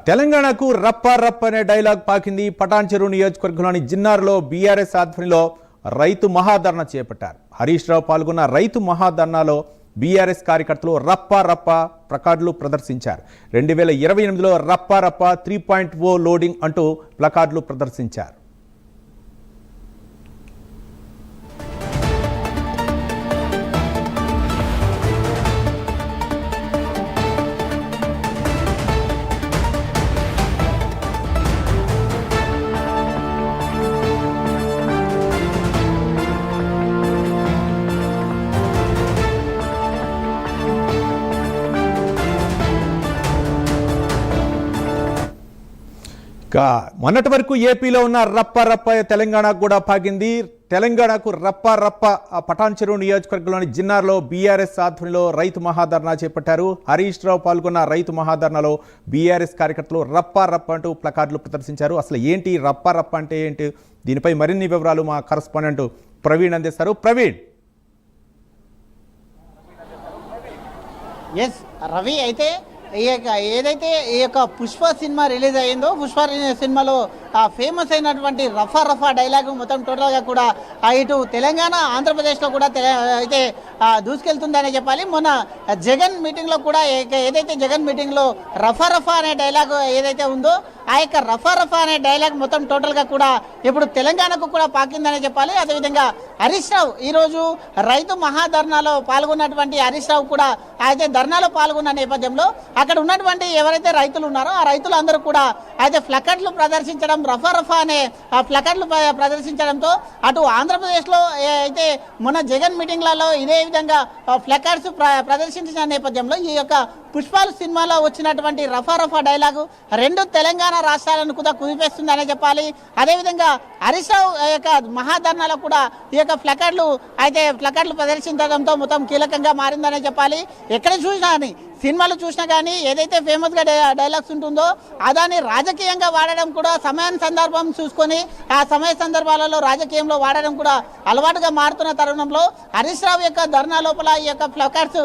తెలంగాణకు రప్ప రప్ప అనే డైలాగ్ పాకింది. పటాన్ చెరువు నియోజకవర్గంలోని జిన్నార్లో బీఆర్ఎస్ ఆధ్వర్యంలో రైతు మహాధర్నా చేపట్టారు. హరీష్ రావు పాల్గొన్న రైతు మహాధర్నాలో బీఆర్ఎస్ కార్యకర్తలు రప్ప రప్ప ప్లకార్డులు ప్రదర్శించారు. 2028లో రప్ప రప్ప 3.0 లోడింగ్ అంటూ ప్లకార్డులు ప్రదర్శించారు. మొన్నటి వరకు ఏపీలో ఉన్న రప్ప రప్ప తెలంగాణకు కూడా పాకింది. తెలంగాణకు రప్ప రప్ప పటాన్ చెరువు నియోజకవర్గంలోని జిన్నార్లో బీఆర్ఎస్ ఆధ్వర్యంలో రైతు మహాధర్నా చేపట్టారు. హరీష్ రావు పాల్గొన్న రైతు మహాధర్నాలో బీఆర్ఎస్ కార్యకర్తలు రప్ప రప్ప అంటూ ప్లకార్డులు ప్రదర్శించారు. అసలు ఏంటి రప్ప రప్ప అంటే ఏంటి, దీనిపై మరిన్ని వివరాలు మా కరస్పాండెంట్ ప్రవీణ్ అందిస్తారు. ప్రవీణ్. ఎస్ రవి, అయితే ఏదైతే ఈ యొక్క పుష్ప సినిమా రిలీజ్ అయ్యిందో, పుష్ప సినిమాలో ఫేమస్ అయినటువంటి రఫా రఫా డైలాగ్ మొత్తం టోటల్గా కూడా ఇటు తెలంగాణ ఆంధ్రప్రదేశ్లో కూడా అయితే దూసుకెళ్తుందనే చెప్పాలి. మొన్న జగన్ మీటింగ్లో కూడా ఏదైతే జగన్ మీటింగ్లో రఫా రఫా అనే డైలాగ్ ఏదైతే ఉందో, ఆ యొక్క రఫా రఫా అనే డైలాగ్ మొత్తం టోటల్గా కూడా ఇప్పుడు తెలంగాణకు కూడా పాకిందనే చెప్పాలి. అదేవిధంగా హరీష్ రావు ఈరోజు రైతు మహాధర్నాలో పాల్గొన్నటువంటి హరీష్ రావు కూడా అయితే ధర్నాలో పాల్గొన్న నేపథ్యంలో అక్కడ ఉన్నటువంటి ఎవరైతే రైతులు ఉన్నారో ఆ రైతులందరూ కూడా అయితే ప్లకార్డులు ప్రదర్శించడం, రఫా రఫా అనే ప్లకార్డులు ప్రదర్శించడంతో అటు ఆంధ్రప్రదేశ్లో అయితే మొన్న జగన్ మీటింగ్లలో ఇదే విధంగా ప్లకార్డ్స్ ప్రదర్శించిన నేపథ్యంలో ఈ యొక్క పుష్పాలు సినిమాలో వచ్చినటువంటి రఫా రఫా డైలాగు రెండు తెలంగాణ రాష్ట్రాలను కూడా కుదిపేస్తుందనే చెప్పాలి. అదేవిధంగా హరీష్ రావు యొక్క మహాధర్నాలో కూడా ఈ యొక్క ప్లకార్డులు ప్రదర్శించడంతో మొత్తం కీలకంగా మారిందనే చెప్పాలి. ఎక్కడ చూసినా కానీ సినిమాలు చూసినా కానీ ఏదైతే ఫేమస్గా డైలాగ్స్ ఉంటుందో దాన్ని రాజకీయంగా వాడడం కూడా సమయం సందర్భం చూసుకొని ఆ సమయ సందర్భాలలో రాజకీయంలో వాడడం కూడా అలవాటుగా మారుతున్న తరుణంలో హరీష్ రావు యొక్క ధర్నా లోపల ఈ యొక్క ప్లకార్డ్స్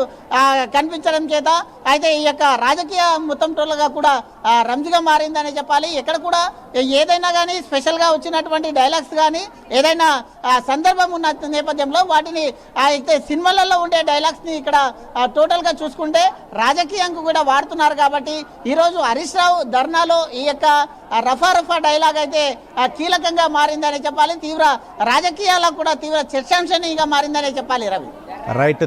కనిపించడం చేత అయితే ఈ యొక్క రాజకీయ మొత్తం టోల్గా కూడా రంజుగా మారిందని చెప్పాలి. ఎక్కడ కూడా ఏదైనా కానీ స్పెషల్గా వచ్చినటువంటి డైలాగ్స్ కానీ ఏదైనా సందర్భం ఉన్న నేపథ్యంలో వాటిని అయితే సినిమాలలో ఉండే డైలాగ్స్ని ఇక్కడ టోటల్గా చూసుకుంటే రాజకీయంగా కూడా వాడుతున్నారు. కాబట్టి ఈరోజు హరీష్ రావు ధర్నాలో ఈ యొక్క రఫా రఫా డైలాగ్ అయితే కీలకంగా మారిందని చెప్పాలి. తీవ్ర రాజకీయాలకు కూడా తీవ్ర చర్చాంశంగా మారిందని చెప్పాలి. రవి. రైట్.